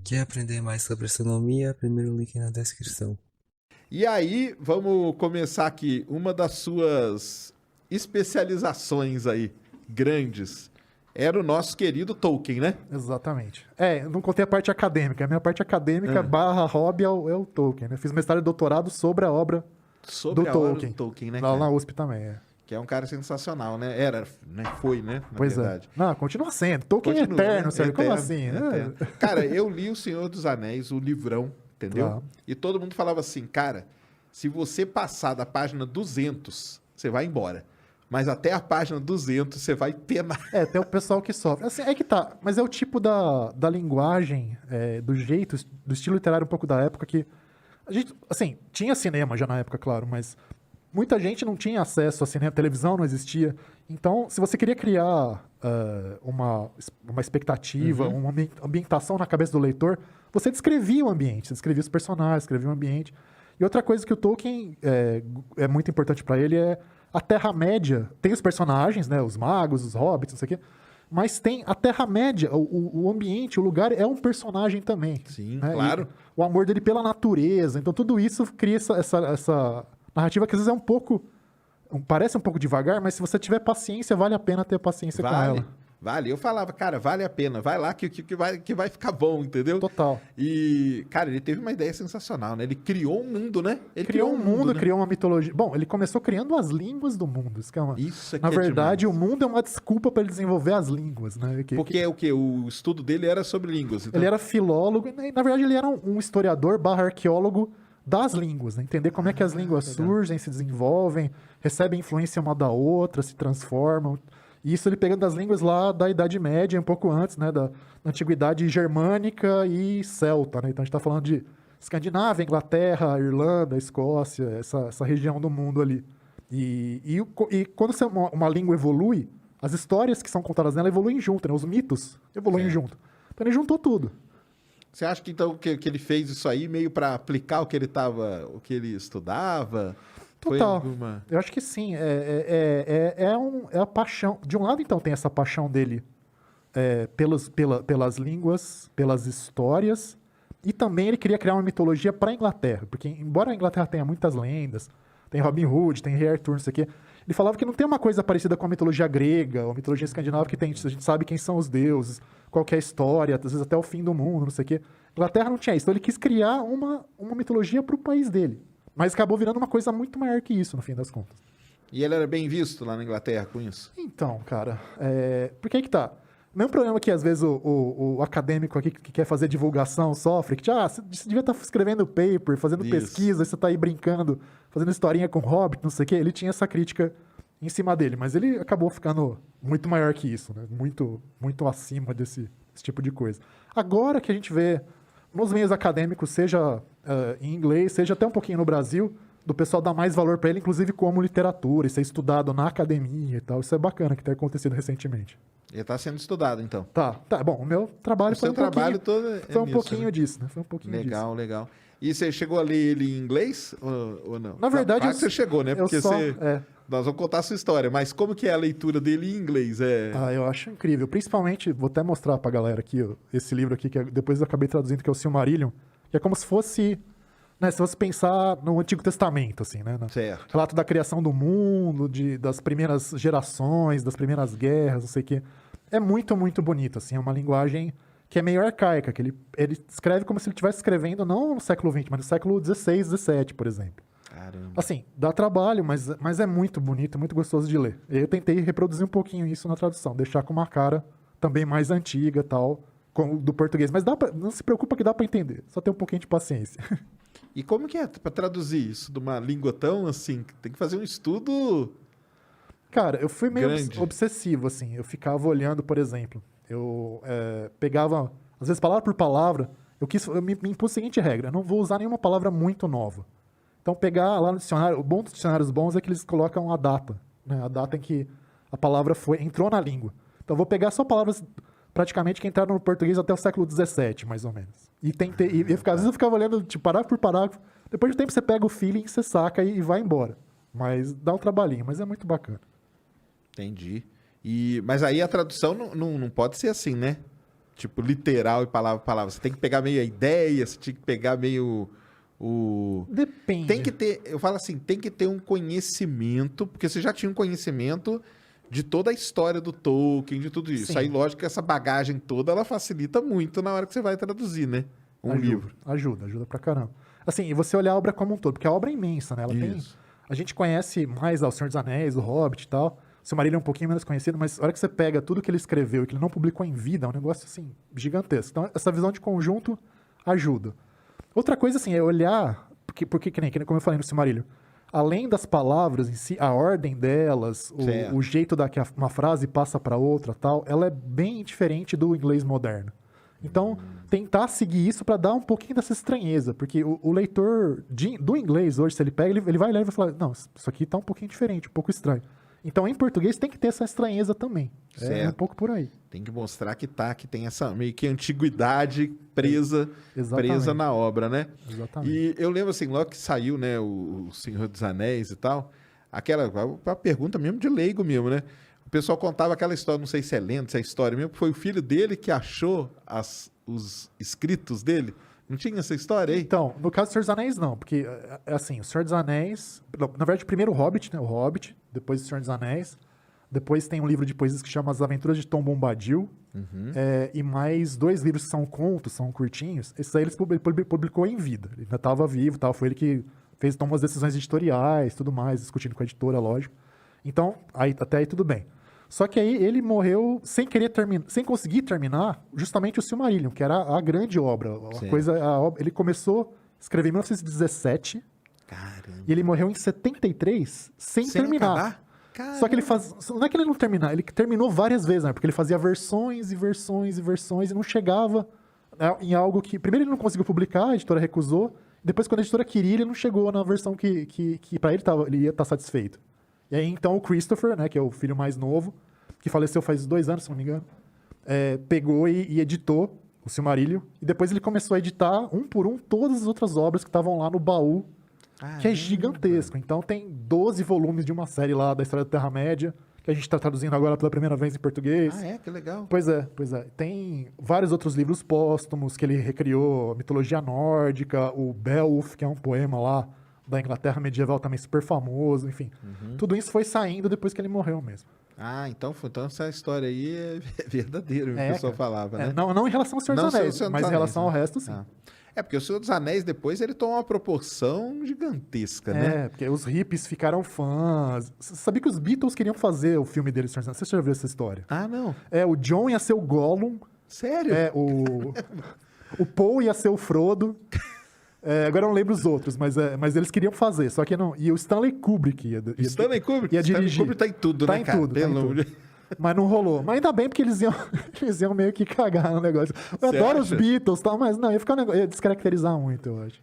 Quer aprender mais sobre astronomia? Primeiro link na descrição. E aí, vamos começar aqui. Uma das suas especializações aí, grandes, era o nosso querido Tolkien, né? Exatamente. Eu não contei a parte acadêmica. A minha parte acadêmica barra hobby é o Tolkien, né? Fiz mestrado e doutorado sobre a obra Sobre do a obra Tolkien. do Tolkien, né, Lá cara? na USP também, Que é um cara sensacional, né? Era, né? Foi, né? Na Pois verdade. é. Não, continua sendo. Tolkien Continua, é eterno, né? sério. Como Eterno, assim? eterno. Cara, eu li O Senhor dos Anéis, o livrão, entendeu? Claro. E todo mundo falava assim, cara, se você passar da página 200, você vai embora. Mas até a página 200, você vai penar. Tem o pessoal que sofre. Assim, é que tá. Mas é o tipo da linguagem, do jeito, do estilo literário um pouco da época que... A gente, assim, tinha cinema já na época, claro, mas muita gente não tinha acesso a cinema, televisão não existia. Então, se você queria criar uma expectativa, uma ambientação na cabeça do leitor, você descrevia o ambiente, você descrevia os personagens, descrevia o ambiente. E outra coisa que o Tolkien é muito importante para ele é a Terra-média. Tem os personagens, né, os magos, os hobbits, não sei o quê, mas tem a Terra-média, o ambiente, o lugar é um personagem também. Sim, né? claro. E o amor dele pela natureza. Então, tudo isso cria essa narrativa que às vezes é um pouco... Parece um pouco devagar, mas se você tiver paciência, vale a pena ter paciência com ela. Vale. Eu falava, cara, vale a pena. Vai lá que vai ficar bom, entendeu? Total. E, cara, ele teve uma ideia sensacional, né? Ele criou um mundo, né? Ele Criou um mundo, né? criou uma mitologia. Bom, ele começou criando as línguas do mundo. Isso aqui Na é verdade, demais. o mundo é uma desculpa para ele desenvolver as línguas, né? Porque é o quê? O estudo dele era sobre línguas. Então... Ele era filólogo, e, na verdade, ele era um historiador barra arqueólogo das línguas, né? Entender como é que as línguas surgem, se desenvolvem, recebem influência uma da outra, se transformam. E isso ele pegando das línguas lá da Idade Média, um pouco antes, né? Da Antiguidade Germânica e Celta, né? Então a gente está falando de Escandinávia, Inglaterra, Irlanda, Escócia, essa região do mundo ali. E quando uma língua evolui, as histórias que são contadas nela evoluem junto, né? Os mitos evoluem junto. Então ele juntou tudo. Você acha que então que ele fez isso aí meio para aplicar o que ele estudava? Total. Foi alguma... Eu acho que sim. É a paixão. De um lado, então, tem essa paixão dele pelas línguas, pelas histórias, e também ele queria criar uma mitologia para a Inglaterra, porque embora a Inglaterra tenha muitas lendas, tem Robin Hood, tem Rei Arthur, não sei o quê, ele falava que não tem uma coisa parecida com a mitologia grega ou a mitologia escandinava que tem, a gente sabe quem são os deuses, qual que é a história, às vezes até o fim do mundo, não sei o quê. A Inglaterra não tinha isso, então ele quis criar uma mitologia para o país dele. Mas acabou virando uma coisa muito maior que isso, no fim das contas. E ele era bem visto lá na Inglaterra com isso? Então, cara, porque aí que tá. O mesmo problema que, às vezes, o acadêmico aqui que quer fazer divulgação sofre, que, você devia estar escrevendo paper, fazendo Isso. pesquisa, aí você tá aí brincando, fazendo historinha com Hobbit, não sei o quê. Ele tinha essa crítica em cima dele, mas ele acabou ficando muito maior que isso, né? Muito, muito acima desse tipo de coisa. Agora que a gente vê nos meios acadêmicos, seja em inglês, seja até um pouquinho no Brasil, do pessoal dar mais valor para ele, inclusive como literatura, e ser estudado na academia e tal. Isso é bacana que tem acontecido recentemente. Ele está sendo estudado, então. Tá. Bom, o meu trabalho O foi seu trabalho todo foi um nisso, pouquinho né? disso, né? Foi um pouquinho disso. Legal. E você chegou a ler ele em inglês ou não? Na verdade, Claro que você chegou, né? Porque nós vamos contar a sua história, mas como que é a leitura dele em inglês? Eu acho incrível. Principalmente, vou até mostrar pra galera aqui, ó, esse livro aqui, que depois eu acabei traduzindo, que é o Silmarillion, que é como se fosse, né, se você pensar no Antigo Testamento, assim, né? Certo. Relato da criação do mundo, das primeiras gerações, das primeiras guerras, não sei o quê. É muito, muito bonito, assim. É uma linguagem que é meio arcaica, que ele escreve como se ele estivesse escrevendo não no século XX, mas no século XVI, XVII, por exemplo. Caramba. Assim, dá trabalho, mas é muito bonito, muito gostoso de ler. Eu tentei reproduzir um pouquinho isso na tradução, deixar com uma cara também mais antiga, tal, do português. Mas não se preocupa que dá para entender, só ter um pouquinho de paciência. E como que é para traduzir isso de uma língua tão assim? Tem que fazer um estudo... Cara, eu fui meio grande. obsessivo, assim. Eu ficava olhando, por exemplo, eu pegava, às vezes, palavra por palavra, eu me impus a seguinte regra: eu não vou usar nenhuma palavra muito nova. Então, pegar lá no dicionário, o bom dos dicionários bons é que eles colocam a data, né? A data em que a palavra entrou na língua. Então, eu vou pegar só palavras praticamente que entraram no português até o século XVII, mais ou menos. E às vezes eu ficava olhando, tipo, parágrafo por parágrafo. Depois de tempo, você pega o feeling, você saca e vai embora. Mas dá um trabalhinho, mas é muito bacana. Entendi. Mas aí a tradução não pode ser assim, né? tipo, literal e palavra por palavra. Você tem que pegar meio a ideia, você tinha que pegar meio o... Depende. Tem que ter, eu falo assim, tem que ter um conhecimento, porque você já tinha um conhecimento de toda a história do Tolkien, de tudo isso. Sim. Aí, lógico que essa bagagem toda, ela facilita muito na hora que você vai traduzir, né? Livro. Ajuda pra caramba. Assim, e você olhar a obra como um todo, porque a obra é imensa, né? Ela tem... Isso. A gente conhece mais O Senhor dos Anéis, O Hobbit e tal. O Silmarillion é um pouquinho menos conhecido, mas a hora que você pega tudo que ele escreveu e que ele não publicou em vida, é um negócio, assim, gigantesco. Então, essa visão de conjunto ajuda. Outra coisa, assim, é olhar... Porque que nem como eu falei no Silmarillion, além das palavras em si, a ordem delas, Certo. o jeito que uma frase passa para outra tal, ela é bem diferente do inglês moderno. Então, tentar seguir isso para dar um pouquinho dessa estranheza, porque o leitor do inglês hoje, se ele pega, ele vai ler e vai falar, não, isso aqui tá um pouquinho diferente, um pouco estranho. Então, em português, tem que ter essa estranheza também. É um Certo. pouco por aí. Tem que mostrar que tem essa meio que antiguidade presa Exatamente. na obra, né? Exatamente. E eu lembro assim, logo que saiu, né, o Senhor dos Anéis e tal, a pergunta mesmo de leigo mesmo, né? O pessoal contava aquela história, não sei se é lenda, se é história mesmo, que foi o filho dele que achou os escritos dele. Não tinha essa história aí? Então, no caso do Senhor dos Anéis, não, porque, assim, o Senhor dos Anéis... Na verdade, primeiro o Hobbit, né? O Hobbit, depois o Senhor dos Anéis. Depois tem um livro de poesias que chama As Aventuras de Tom Bombadil. E mais 2 livros que são contos, são curtinhos. Esses aí ele publicou em vida. Ele ainda estava vivo, tal. Foi ele que tomou as decisões editoriais, tudo mais, discutindo com a editora, lógico. Então, até aí tudo bem. Só que aí ele morreu sem conseguir terminar justamente o Silmarillion, que era a grande obra. Ele começou a escrever em 1917 Caramba. e ele morreu em 73 sem terminar. acabar? Só que ele não é que ele não terminar, ele terminou várias vezes, né? Porque ele fazia versões e versões e versões e não chegava em algo que... Primeiro ele não conseguiu publicar, a editora recusou. Depois, quando a editora queria, ele não chegou na versão que para ele ia estar satisfeito. E aí, então, o Christopher, né, que é o filho mais novo, que faleceu faz 2 anos, se não me engano, pegou e editou o Silmarillion. E depois ele começou a editar, um por um, todas as outras obras que estavam lá no baú, que é gigantesco. Então, tem 12 volumes de uma série lá da História da Terra-média, que a gente está traduzindo agora pela primeira vez em português. Ah, é? Que legal. Pois é. Tem vários outros livros póstumos que ele recriou, a mitologia nórdica, o Beowulf, que é um poema lá da Inglaterra medieval também super famoso, enfim. Tudo isso foi saindo depois que ele morreu mesmo. Ah, então essa história aí é verdadeira, o pessoal cara. falava, né? Não em relação ao Senhor Não dos Anéis, Senhor dos mas em Anéis, relação né? ao resto, sim. Ah. É, porque o Senhor dos Anéis depois ele toma uma proporção gigantesca, né? Porque os hippies ficaram fãs. Você sabia que os Beatles queriam fazer o filme deles, Senhor dos Anéis? Você já viu essa história? Ah, não. O John ia ser o Gollum, Sério? o Paul ia ser o Frodo. Agora eu não lembro os outros, mas eles queriam fazer, só que não. E o Stanley Kubrick ia Stanley Kubrick? ia dirigir. Stanley Kubrick tá em tudo, Tá né, em cara? tudo, tá em Pelo tudo. amor de- Mas não rolou. Mas ainda bem, porque eles iam meio que cagar no negócio. Eu Você adoro os acha? Beatles e tal, mas não, ia ficar ia descaracterizar muito, eu acho.